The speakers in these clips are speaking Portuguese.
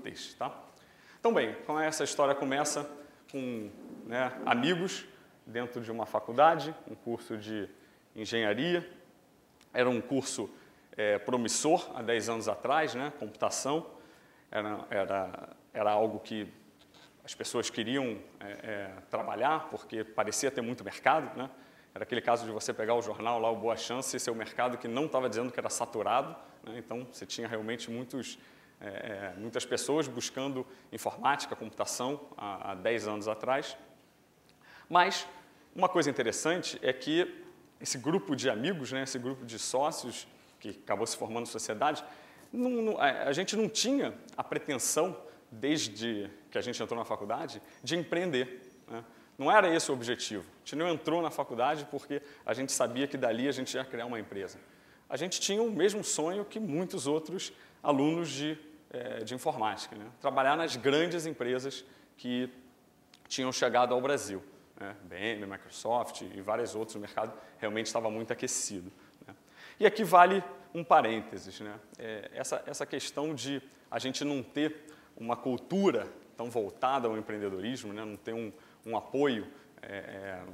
úteis, tá? Então, bem, como essa história começa com, né, amigos dentro de uma faculdade, um curso de engenharia. Era um curso promissor há 10 anos atrás, né, computação. Era algo que as pessoas queriam trabalhar, porque parecia ter muito mercado, né? Era aquele caso de você pegar o jornal lá, o Boa Chance, e ser o mercado que não estava dizendo que era saturado, né? Então, você tinha realmente muitas pessoas buscando informática, computação, há 10 anos atrás. Mas uma coisa interessante é que esse grupo de amigos, né, esse grupo de sócios, que acabou se formando sociedade, a gente não tinha a pretensão, desde que a gente entrou na faculdade, de empreender, né? Não era esse o objetivo. A gente não entrou na faculdade porque a gente sabia que dali a gente ia criar uma empresa. A gente tinha o mesmo sonho que muitos outros alunos de informática, né? Trabalhar nas grandes empresas que tinham chegado ao Brasil, né? IBM, Microsoft e vários outros. O mercado realmente estava muito aquecido, né? E aqui vale um parênteses, né? Essa questão de a gente não ter uma cultura tão voltada ao empreendedorismo, né? Não ter um apoio,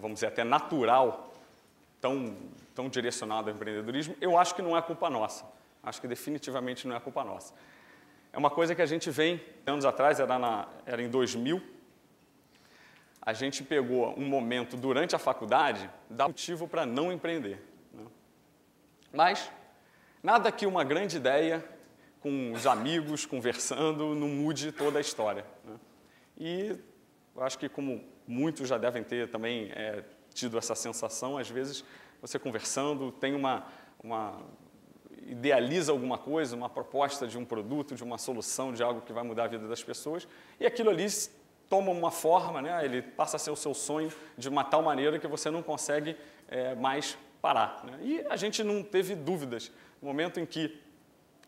vamos dizer, até natural, tão direcionado ao empreendedorismo, eu acho que não é culpa nossa. Acho que definitivamente não é culpa nossa. É uma coisa que a gente vem, anos atrás, era em 2000, a gente pegou um momento durante a faculdade, dá motivo para não empreender, né? Mas nada que uma grande ideia, com os amigos, conversando, não mude toda a história, né? E eu acho que, como muitos já devem ter também tido essa sensação, às vezes você conversando, tem idealiza alguma coisa, uma proposta de um produto, de uma solução, de algo que vai mudar a vida das pessoas, e aquilo ali toma uma forma, né? Ele passa a ser o seu sonho de uma tal maneira que você não consegue mais parar, né? E a gente não teve dúvidas. No momento em que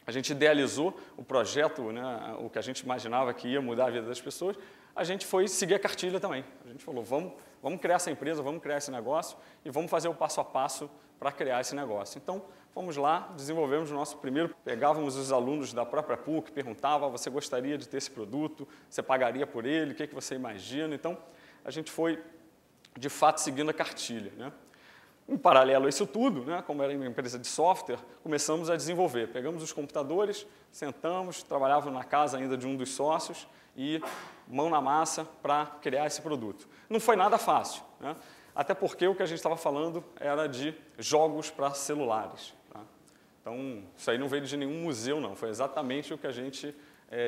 a gente idealizou o projeto, né, o que a gente imaginava que ia mudar a vida das pessoas, a gente foi seguir a cartilha também. A gente falou, vamos criar essa empresa, vamos criar esse negócio e vamos fazer o passo a passo para criar esse negócio. Então, fomos lá, desenvolvemos o nosso primeiro, pegávamos os alunos da própria PUC, perguntava, você gostaria de ter esse produto, você pagaria por ele, o que você imagina? Então, a gente foi, de fato, seguindo a cartilha, né? Em paralelo a isso tudo, né, como era uma empresa de software, começamos a desenvolver. Pegamos os computadores, sentamos, trabalhávamos na casa ainda de um dos sócios e mão na massa para criar esse produto. Não foi nada fácil, né? Até porque o que a gente estava falando era de jogos para celulares, tá? Então, isso aí não veio de nenhum museu, não. Foi exatamente o que a gente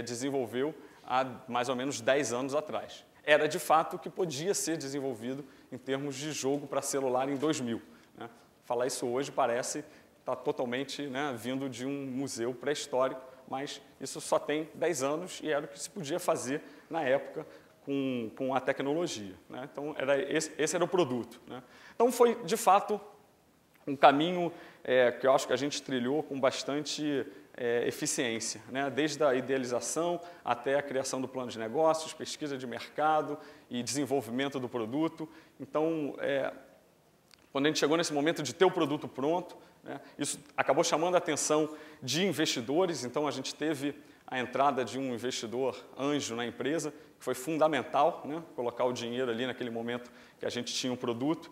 desenvolveu há mais ou menos 10 anos atrás. Era, de fato, o que podia ser desenvolvido em termos de jogo para celular em 2000. Né? Falar isso hoje parece estar totalmente, né, vindo de um museu pré-histórico, mas isso só tem 10 anos e era o que se podia fazer na época com a tecnologia, né? Então, esse era o produto, né? Então, foi, de fato, um caminho que eu acho que a gente trilhou com bastante eficiência, né? Desde a idealização até a criação do plano de negócios, pesquisa de mercado e desenvolvimento do produto. Então, quando a gente chegou nesse momento de ter o produto pronto, né, isso acabou chamando a atenção de investidores. Então, a gente teve a entrada de um investidor anjo na empresa, que foi fundamental, né, colocar o dinheiro ali naquele momento que a gente tinha um produto.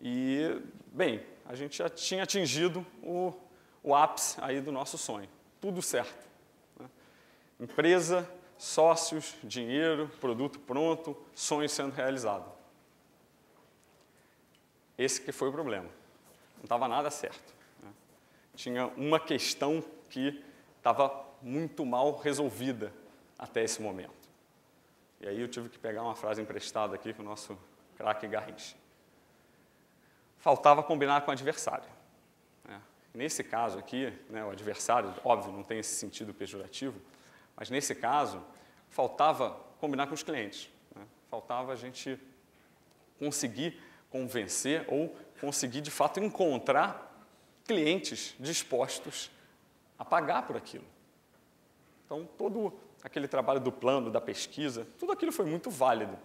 E, bem, a gente já tinha atingido o ápice aí do nosso sonho. Tudo certo, né? Empresa, sócios, dinheiro, produto pronto, sonho sendo realizado. Esse que foi o problema. Não estava nada certo, né? Tinha uma questão que estava muito mal resolvida até esse momento. E aí eu tive que pegar uma frase emprestada aqui com o nosso craque Garrincha. Faltava combinar com o adversário, né? Nesse caso aqui, né, o adversário, óbvio, não tem esse sentido pejorativo, mas nesse caso, faltava combinar com os clientes, né? Faltava a gente conseguir convencer ou conseguir, de fato, encontrar clientes dispostos a pagar por aquilo. Então, todo aquele trabalho do plano, da pesquisa, tudo aquilo foi muito válido,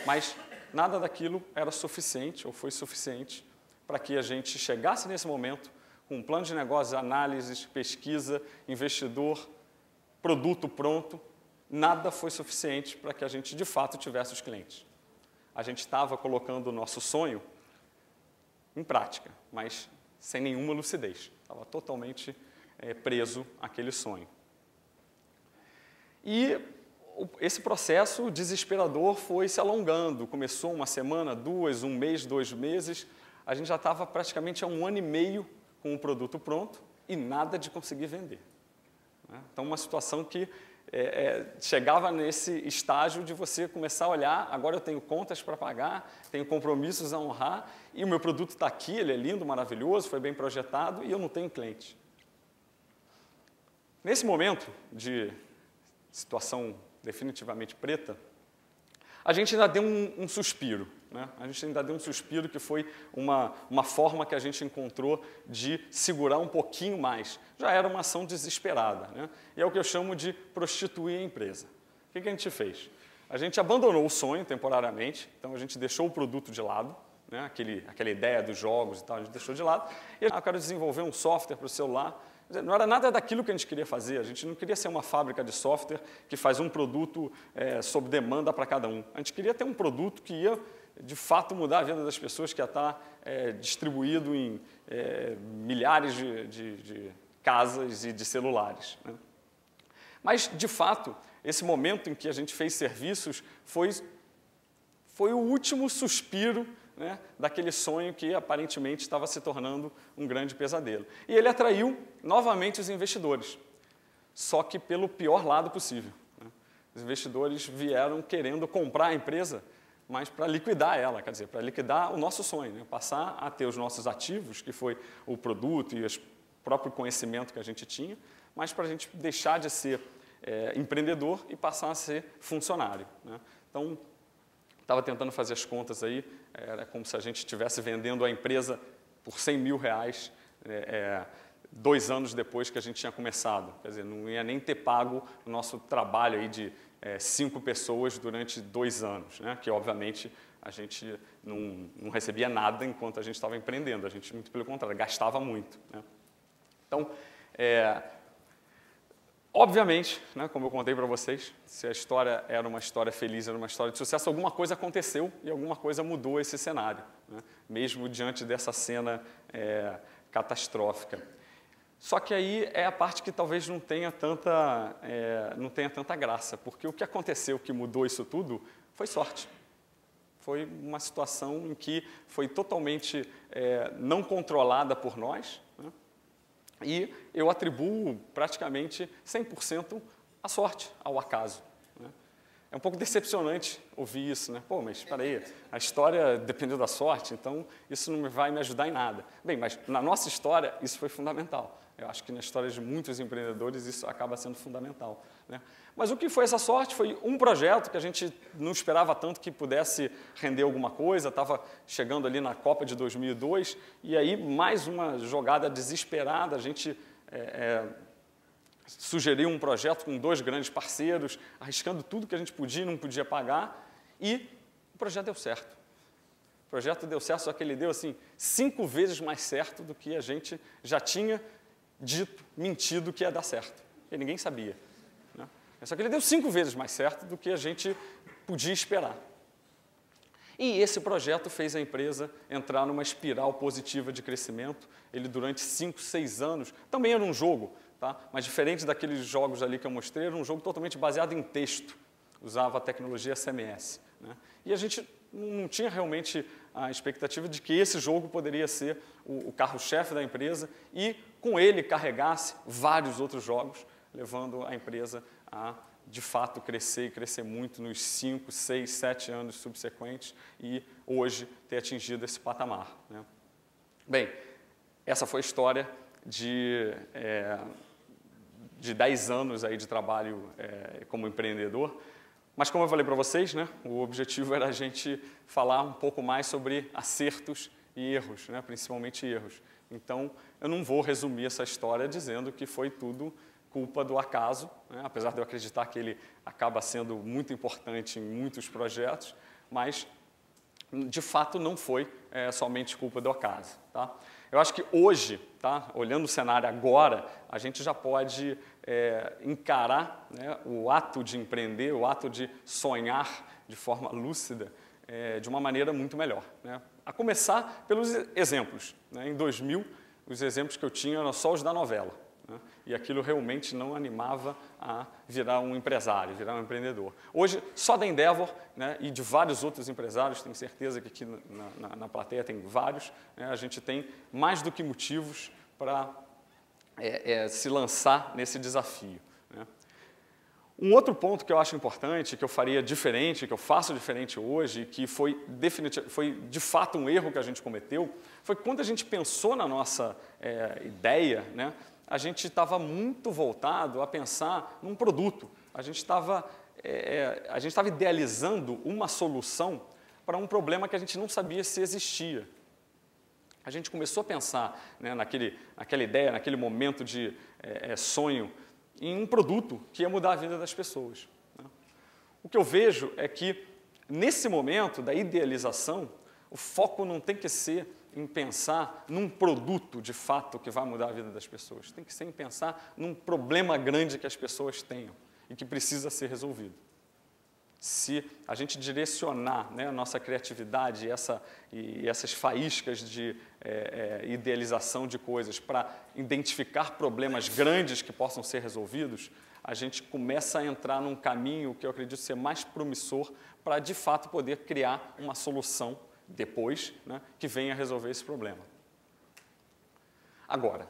mas nada daquilo era suficiente ou foi suficiente para que a gente chegasse nesse momento com um plano de negócios, análises, pesquisa, investidor, produto pronto nada foi suficiente para que a gente, de fato, tivesse os clientes. A gente estava colocando o nosso sonho em prática, mas sem nenhuma lucidez. Estava totalmente preso àquele sonho. E esse processo desesperador foi se alongando. Começou uma semana, duas, um mês, 2 meses. A gente já estava praticamente há 1 ano e meio com o produto pronto e nada de conseguir vender. Então, uma situação que chegava nesse estágio de você começar a olhar, agora eu tenho contas para pagar, tenho compromissos a honrar, e o meu produto está aqui, ele é lindo, maravilhoso, foi bem projetado, e eu não tenho cliente. Nesse momento de situação definitivamente preta, a gente ainda deu um suspiro. Né? A gente ainda deu um suspiro que foi uma forma que a gente encontrou de segurar um pouquinho mais. Já era uma ação desesperada. Né? E é o que eu chamo de prostituir a empresa. O que a gente fez? A gente abandonou o sonho temporariamente, então a gente deixou o produto de lado, né? Aquela ideia dos jogos e tal, a gente deixou de lado. E eu quero desenvolver um software para o celular. Não era nada daquilo que a gente queria fazer, a gente não queria ser uma fábrica de software que faz um produto sob demanda para cada um. A gente queria ter um produto que ia, de fato, mudar a vida das pessoas, que ia estar distribuído em milhares de casas e de celulares. Né? Mas, de fato, esse momento em que a gente fez serviços foi o último suspiro, né, daquele sonho que aparentemente estava se tornando um grande pesadelo. E ele atraiu novamente os investidores, só que pelo pior lado possível. Né? Os investidores vieram querendo comprar a empresa, mas para liquidar ela, quer dizer, para liquidar o nosso sonho, né? Passar a ter os nossos ativos, que foi o produto e o próprio conhecimento que a gente tinha, mas para a gente deixar de ser empreendedor e passar a ser funcionário. Né? Então, estava tentando fazer as contas aí, era como se a gente estivesse vendendo a empresa por R$100 mil, 2 anos depois que a gente tinha começado. Quer dizer, não ia nem ter pago o nosso trabalho aí de 5 pessoas durante 2 anos, né? Que obviamente a gente não recebia nada enquanto a gente estava empreendendo, a gente, muito pelo contrário, gastava muito. Né? Então, obviamente, né, como eu contei para vocês, se a história era uma história feliz, era uma história de sucesso, alguma coisa aconteceu e alguma coisa mudou esse cenário, né, mesmo diante dessa cena catastrófica. Só que aí é a parte que talvez não tenha tanta graça, porque o que aconteceu que mudou isso tudo foi sorte. Foi uma situação em que foi totalmente não controlada por nós, né? E eu atribuo praticamente 100% à sorte, ao acaso. Né? É um pouco decepcionante ouvir isso, né? Pô, mas espera aí, a história dependeu da sorte, então isso não vai me ajudar em nada. Bem, mas na nossa história isso foi fundamental. Eu acho que na história de muitos empreendedores isso acaba sendo fundamental. Né? Mas o que foi essa sorte? Foi um projeto que a gente não esperava tanto que pudesse render alguma coisa, estava chegando ali na Copa de 2002, e aí mais uma jogada desesperada, a gente sugeriu um projeto com 2 grandes parceiros, arriscando tudo que a gente podia e não podia pagar, e o projeto deu certo. O projeto deu certo, só que ele deu assim 5 vezes mais certo do que a gente já tinha dito, mentido que ia dar certo, porque ninguém sabia. Né? Só que ele deu 5 vezes mais certo do que a gente podia esperar. E esse projeto fez a empresa entrar numa espiral positiva de crescimento. Ele, durante 5, 6 anos, também era um jogo, tá? Mas diferente daqueles jogos ali que eu mostrei, era um jogo totalmente baseado em texto. Usava a tecnologia SMS. Né? E a gente não tinha realmente a expectativa de que esse jogo poderia ser o carro-chefe da empresa e, com ele, carregasse vários outros jogos, levando a empresa a, de fato, crescer e crescer muito nos 5, 6, 7 anos subsequentes e, hoje, ter atingido esse patamar. Né? Bem, essa foi a história de 10 anos aí de trabalho como empreendedor. Mas, como eu falei para vocês, né, o objetivo era a gente falar um pouco mais sobre acertos e erros, né, principalmente erros. Então, eu não vou resumir essa história dizendo que foi tudo culpa do acaso, né, apesar de eu acreditar que ele acaba sendo muito importante em muitos projetos, mas, de fato, não foi somente culpa do acaso. Tá? Eu acho que hoje, tá, olhando o cenário agora, a gente já pode encarar, né, o ato de empreender, o ato de sonhar de forma lúcida, de uma maneira muito melhor, né? A começar pelos exemplos, né? Em 2000, os exemplos que eu tinha eram só os da novela, né? E aquilo realmente não animava a virar um empresário, virar um empreendedor. Hoje, só da Endeavor, né, e de vários outros empresários, tenho certeza que aqui na plateia tem vários, né, a gente tem mais do que motivos para se lançar nesse desafio, né? Um outro ponto que eu acho importante, que eu faria diferente, que eu faço diferente hoje, que foi de fato um erro que a gente cometeu, foi que quando a gente pensou na nossa ideia, né, a gente estava muito voltado a pensar num produto. A gente estava idealizando uma solução para um problema que a gente não sabia se existia. A gente começou a pensar, né, naquela ideia, naquele momento de sonho, em um produto que ia mudar a vida das pessoas, né? O que eu vejo é que, nesse momento da idealização, o foco não tem que ser em pensar num produto, de fato, que vai mudar a vida das pessoas. Tem que ser em pensar num problema grande que as pessoas tenham e que precisa ser resolvido. Se a gente direcionar, né, a nossa criatividade e essas faíscas de idealização de coisas para identificar problemas grandes que possam ser resolvidos, a gente começa a entrar num caminho que eu acredito ser mais promissor para, de fato, poder criar uma solução depois, né, que venha resolver esse problema. Agora,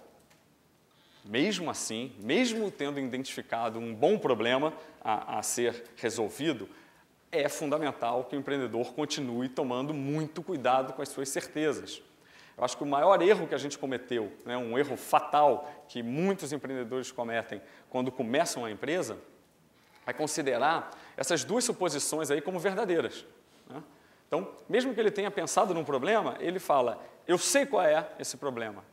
mesmo assim, mesmo tendo identificado um bom problema a ser resolvido, é fundamental que o empreendedor continue tomando muito cuidado com as suas certezas. Eu acho que o maior erro que a gente cometeu, né, um erro fatal que muitos empreendedores cometem quando começam a empresa, é considerar essas duas suposições aí como verdadeiras, né? Então, mesmo que ele tenha pensado num problema, ele fala, eu sei qual é esse problema,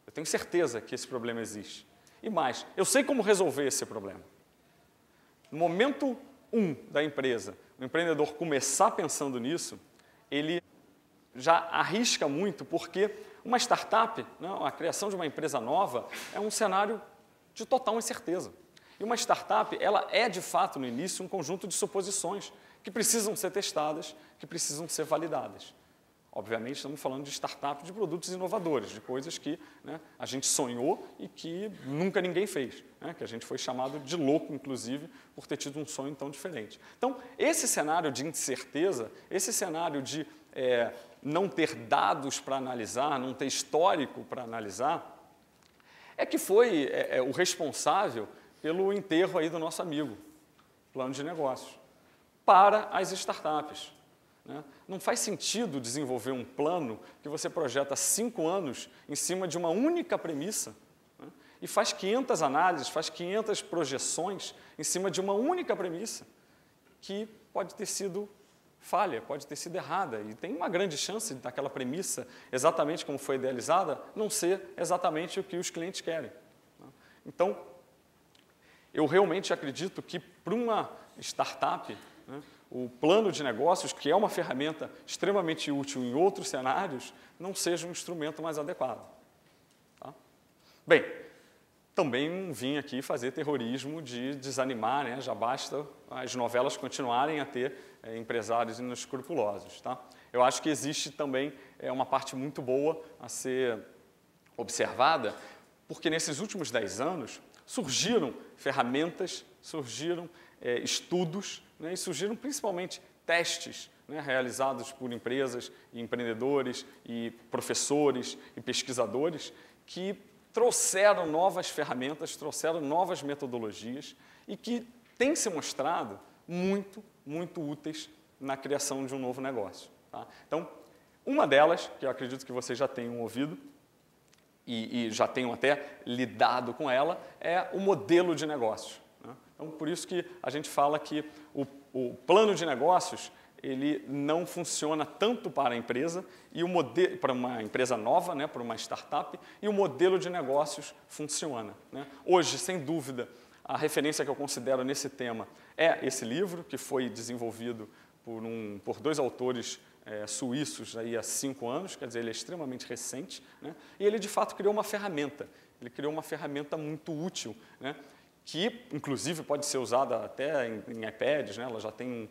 eu tenho certeza que esse problema existe. E mais, eu sei como resolver esse problema. No momento 1 da empresa, o empreendedor começar pensando nisso, ele já arrisca muito, porque uma startup, né, a criação de uma empresa nova, é um cenário de total incerteza. E uma startup, ela é, de fato, no início, um conjunto de suposições que precisam ser testadas, que precisam ser validadas. Obviamente, estamos falando de startup, de produtos inovadores, de coisas que, né, a gente sonhou e que nunca ninguém fez, né, que a gente foi chamado de louco, inclusive, por ter tido um sonho tão diferente. Então, esse cenário de incerteza, esse cenário de não ter dados para analisar, não ter histórico para analisar, é que foi o responsável pelo enterro aí do nosso amigo, plano de negócios, para as startups, né? Não faz sentido desenvolver um plano que você projeta 5 anos em cima de uma única premissa, né? E faz 500 análises, faz 500 projeções em cima de uma única premissa que pode ter sido falha, pode ter sido errada, e tem uma grande chance daquela premissa, exatamente como foi idealizada, não ser exatamente o que os clientes querem, né? Então, eu realmente acredito que para uma startup, né, o plano de negócios, que é uma ferramenta extremamente útil em outros cenários, não seja um instrumento mais adequado, tá? Bem, também não vim aqui fazer terrorismo de desanimar, né? Já basta as novelas continuarem a ter empresários inescrupulosos, tá? Eu acho que existe também uma parte muito boa a ser observada, porque nesses últimos 10 anos surgiram ferramentas, surgiram estudos, né, e surgiram principalmente testes, né, realizados por empresas e empreendedores e professores e pesquisadores que trouxeram novas ferramentas, trouxeram novas metodologias e que têm se mostrado muito, muito úteis na criação de um novo negócio, tá? Então, uma delas, que eu acredito que vocês já tenham ouvido e já tenham até lidado com ela, é o modelo de negócios, né? Então, por isso que a gente fala que o plano de negócios ele não funciona tanto para a empresa, e para uma empresa nova, né, para uma startup, e o modelo de negócios funciona, né? Hoje, sem dúvida, a referência que eu considero nesse tema é esse livro, que foi desenvolvido por 2 autores suíços aí há 5 anos, quer dizer, ele é extremamente recente, né? E ele, de fato, criou uma ferramenta. Ele criou uma ferramenta muito útil, né? Que, inclusive, pode ser usada até em iPads, né? Ela já tem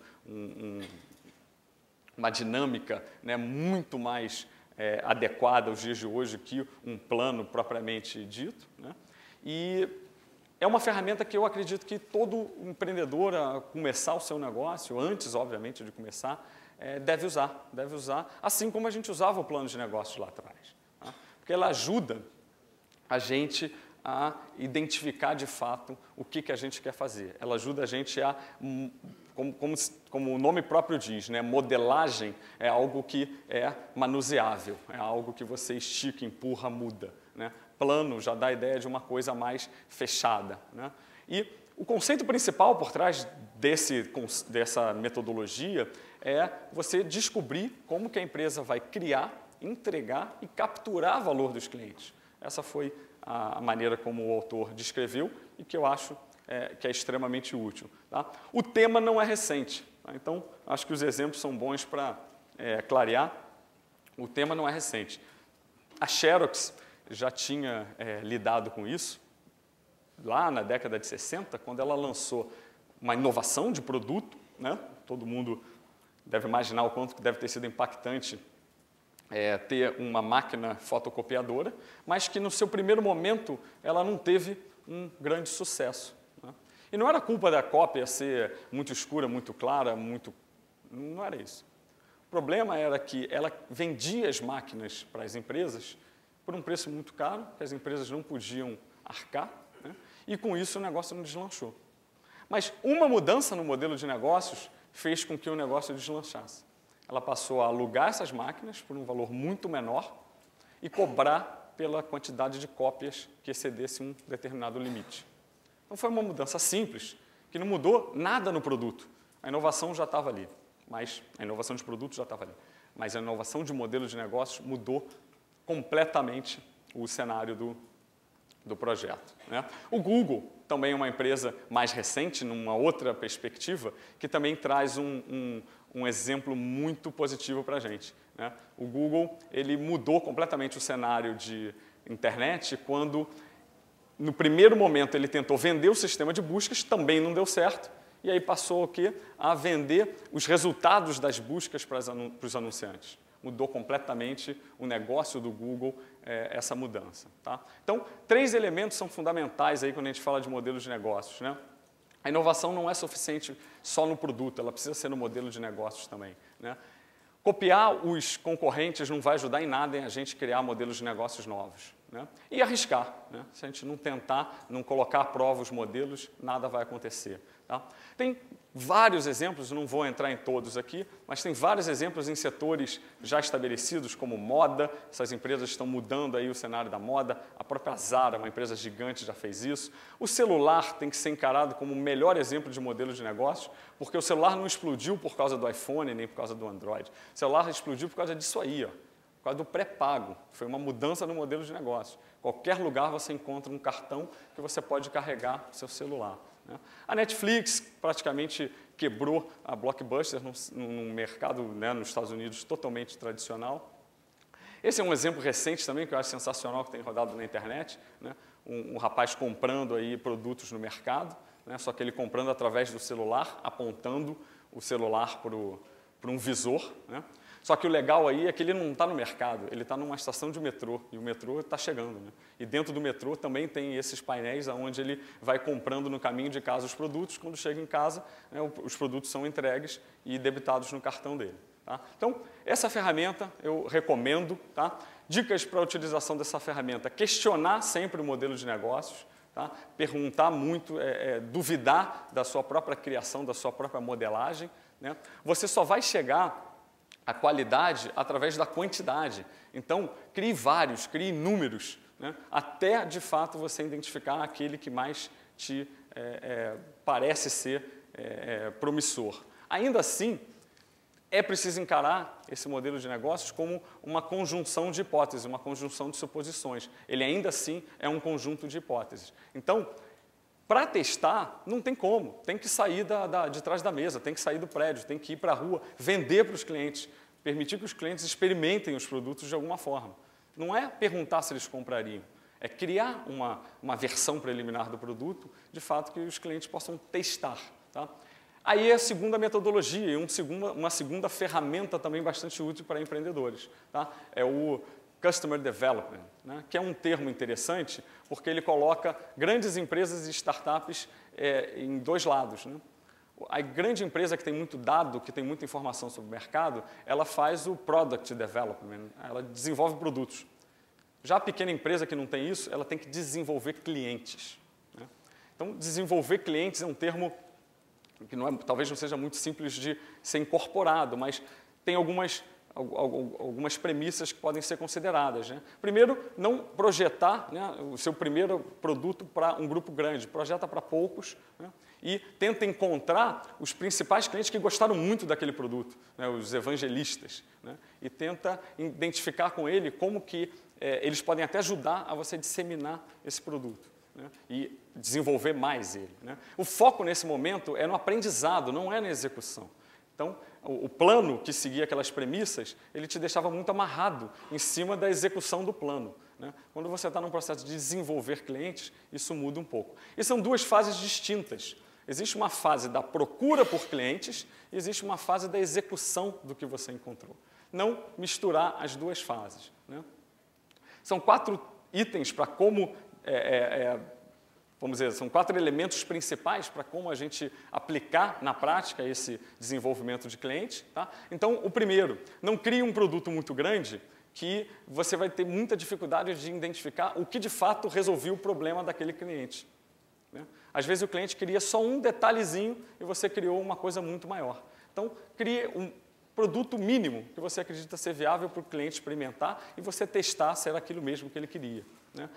uma dinâmica, né, muito mais adequada aos dias de hoje que um plano propriamente dito, né? E é uma ferramenta que eu acredito que todo empreendedor a começar o seu negócio, antes, obviamente, de começar, deve usar, assim como a gente usava o plano de negócios lá atrás, tá? Porque ela ajuda a gente a identificar de fato o que a gente quer fazer. Ela ajuda a gente a, como o nome próprio diz, né, modelagem é algo que é manuseável, é algo que você estica, empurra, muda, né? Plano já dá a ideia de uma coisa mais fechada, né? E o conceito principal por trás dessa metodologia é você descobrir como que a empresa vai criar, entregar e capturar valor dos clientes. Essa foi a maneira como o autor descreveu e que eu acho que é extremamente útil, tá? O tema não é recente, tá? Então, acho que os exemplos são bons para clarear. O tema não é recente. A Xerox já tinha lidado com isso lá na década de 60, quando ela lançou uma inovação de produto, né? Todo mundo deve imaginar o quanto que deve ter sido impactante ter uma máquina fotocopiadora, mas que no seu primeiro momento ela não teve um grande sucesso, né? E não era culpa da cópia ser muito escura, muito clara, não era isso. O problema era que ela vendia as máquinas para as empresas por um preço muito caro, que as empresas não podiam arcar, né? E com isso o negócio não deslanchou. Mas uma mudança no modelo de negócios fez com que o negócio deslanchasse. Ela passou a alugar essas máquinas por um valor muito menor e cobrar pela quantidade de cópias que excedesse um determinado limite. Então foi uma mudança simples, que não mudou nada no produto. A inovação já estava ali, a inovação de produto já estava ali. Mas a inovação de modelo de negócios mudou completamente o cenário do projeto, né? O Google também é uma empresa mais recente, numa outra perspectiva, que também traz um exemplo muito positivo para a gente, né? O Google ele mudou completamente o cenário de internet quando, no primeiro momento, ele tentou vender o sistema de buscas, também não deu certo, e aí passou o quê? A vender os resultados das buscas para os anunciantes. Mudou completamente o negócio do Google, essa mudança, tá? Então, 3 elementos são fundamentais aí quando a gente fala de modelos de negócios, né? A inovação não é suficiente só no produto, ela precisa ser no modelo de negócios também, né? Copiar os concorrentes não vai ajudar em nada em a gente criar modelos de negócios novos, né? E arriscar, né? Se a gente não tentar, não colocar à prova os modelos, nada vai acontecer, tá? Tem vários exemplos, não vou entrar em todos aqui, mas tem vários exemplos em setores já estabelecidos, como moda. Essas empresas estão mudando aí o cenário da moda. A própria Zara, uma empresa gigante, já fez isso. O celular tem que ser encarado como o melhor exemplo de modelo de negócio, porque o celular não explodiu por causa do iPhone, nem por causa do Android. O celular explodiu por causa disso aí, ó, por causa do pré-pago. Foi uma mudança no modelo de negócio. Qualquer lugar você encontra um cartão que você pode carregar o seu celular, né? A Netflix praticamente quebrou a Blockbuster num mercado, né, nos Estados Unidos totalmente tradicional. Esse é um exemplo recente também que eu acho sensacional, que tem rodado na internet, né? Um rapaz comprando aí produtos no mercado, né, só que ele comprando através do celular, apontando o celular para um visor, né? Só que o legal aí é que ele não está no mercado, ele está numa estação de metrô, e o metrô está chegando, né? E dentro do metrô também tem esses painéis onde ele vai comprando no caminho de casa os produtos, quando chega em casa, né, os produtos são entregues e debitados no cartão dele, tá? Então, essa ferramenta eu recomendo, tá? Dicas para a utilização dessa ferramenta: questionar sempre o modelo de negócios, tá? Perguntar muito, duvidar da sua própria criação, da sua própria modelagem, né? Você só vai chegar a qualidade através da quantidade. Então, crie vários, crie números, né, até, de fato, você identificar aquele que mais te parece ser promissor. Ainda assim, é preciso encarar esse modelo de negócios como uma conjunção de hipóteses, uma conjunção de suposições. Ele, ainda assim, é um conjunto de hipóteses. Então, para testar, não tem como. Tem que sair de trás da mesa, tem que sair do prédio, tem que ir para a rua, vender para os clientes. permitir que os clientes experimentem os produtos de alguma forma. Não é perguntar se eles comprariam, é criar uma versão preliminar do produto, de fato, que os clientes possam testar. Tá? Aí é a segunda metodologia e uma segunda ferramenta também bastante útil para empreendedores. Tá? É o Customer Development, né? Que é um termo interessante porque ele coloca grandes empresas e startups em dois lados. Né? A grande empresa que tem muito dado, que tem muita informação sobre o mercado, ela faz o Product Development, ela desenvolve produtos. Já a pequena empresa que não tem isso, ela tem que desenvolver clientes. Né? Então, desenvolver clientes é um termo que talvez não seja muito simples de ser incorporado, mas tem algumas premissas que podem ser consideradas. Né? Primeiro, não projetar, né, o seu primeiro produto para um grupo grande, projeta para poucos, né, e tenta encontrar os principais clientes que gostaram muito daquele produto, né, os evangelistas, né, e tenta identificar com ele como que eles podem até ajudar a você disseminar esse produto. Né, e desenvolver mais ele. Né? O foco nesse momento é no aprendizado, não é na execução. Então, o plano que seguia aquelas premissas, ele te deixava muito amarrado em cima da execução do plano. Né? Quando você está num processo de desenvolver clientes, isso muda um pouco. E são duas fases distintas. Existe uma fase da procura por clientes e existe uma fase da execução do que você encontrou. Não misturar as duas fases. Né? São 4 itens para como... vamos dizer, são 4 elementos principais para como a gente aplicar na prática esse desenvolvimento de cliente. Tá? Então, o primeiro, não crie um produto muito grande que você vai ter muita dificuldade de identificar o que de fato resolveu o problema daquele cliente. Né? Às vezes o cliente queria só um detalhezinho e você criou uma coisa muito maior. Então, crie um produto mínimo que você acredita ser viável para o cliente experimentar e você testar se era aquilo mesmo que ele queria. Né?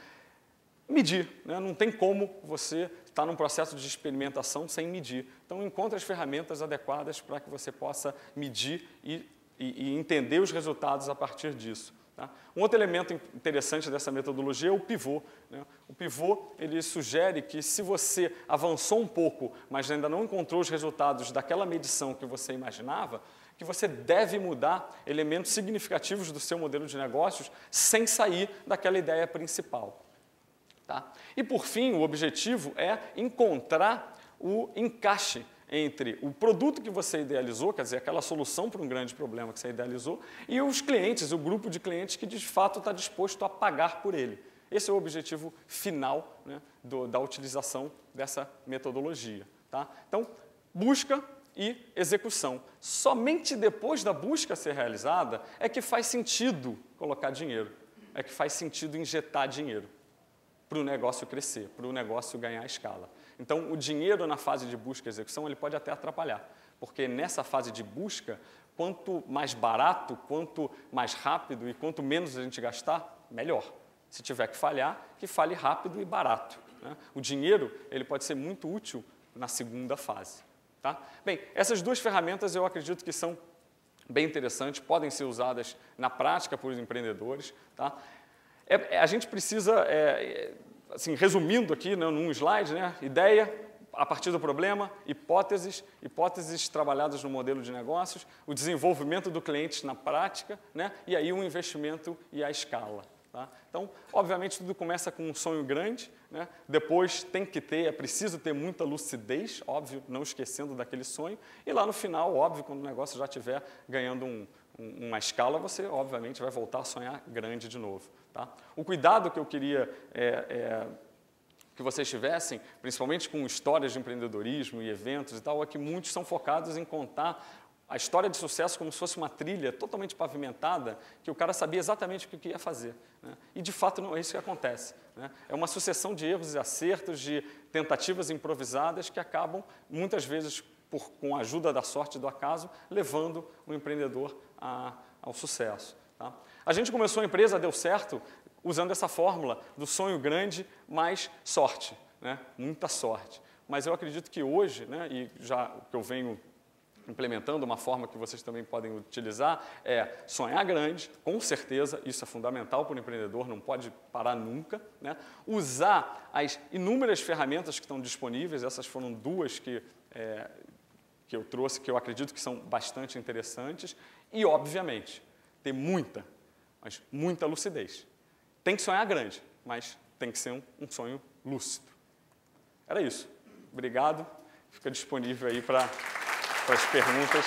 Medir, né? Não tem como você estar num processo de experimentação sem medir. Então, encontre as ferramentas adequadas para que você possa medir e entender os resultados a partir disso. Tá? Um outro elemento interessante dessa metodologia é o pivô. Né? O pivô ele sugere que se você avançou um pouco, mas ainda não encontrou os resultados daquela medição que você imaginava, que você deve mudar elementos significativos do seu modelo de negócios sem sair daquela ideia principal. Tá? E, por fim, o objetivo é encontrar o encaixe entre o produto que você idealizou, quer dizer, aquela solução para um grande problema que você idealizou, e os clientes, o grupo de clientes que, de fato, está disposto a pagar por ele. Esse é o objetivo final, né, da utilização dessa metodologia. Tá? Então, busca e execução. Somente depois da busca ser realizada é que faz sentido colocar dinheiro, é que faz sentido injetar dinheiro para o negócio crescer, para o negócio ganhar escala. Então, o dinheiro na fase de busca e execução ele pode até atrapalhar, porque nessa fase de busca, quanto mais barato, quanto mais rápido e quanto menos a gente gastar, melhor. Se tiver que falhar, que fale rápido e barato. Né? O dinheiro ele pode ser muito útil na segunda fase. Tá? Bem, essas duas ferramentas eu acredito que são bem interessantes, podem ser usadas na prática por empreendedores. Tá? A gente precisa, assim, resumindo aqui, né, num slide, né, ideia a partir do problema, hipóteses trabalhadas no modelo de negócios, o desenvolvimento do cliente na prática, né, e aí o investimento e a escala. Tá? Então, obviamente, tudo começa com um sonho grande, né? Depois é preciso ter muita lucidez, óbvio, não esquecendo daquele sonho, e lá no final, óbvio, quando o negócio já estiver ganhando uma escala, você, obviamente, vai voltar a sonhar grande de novo. Tá? O cuidado que eu queria que vocês tivessem, principalmente com histórias de empreendedorismo e eventos e tal, é que muitos são focados em contar a história de sucesso como se fosse uma trilha totalmente pavimentada, que o cara sabia exatamente o que ia fazer. Né? E, de fato, não é isso que acontece. Né? É uma sucessão de erros e acertos, de tentativas improvisadas que acabam, muitas vezes, com a ajuda da sorte e do acaso, levando o empreendedor ao sucesso. Tá? A gente começou a empresa, deu certo, usando essa fórmula do sonho grande mais sorte, né? Muita sorte. Mas eu acredito que hoje, né, e já que eu venho implementando uma forma que vocês também podem utilizar, é sonhar grande, com certeza, isso é fundamental para o empreendedor, não pode parar nunca. Né? Usar as inúmeras ferramentas que estão disponíveis, essas foram duas que que eu trouxe, que eu acredito que são bastante interessantes, e, obviamente, ter muita, mas muita lucidez. Tem que sonhar grande, mas tem que ser um sonho lúcido. Era isso. Obrigado. Fica disponível aí para as perguntas.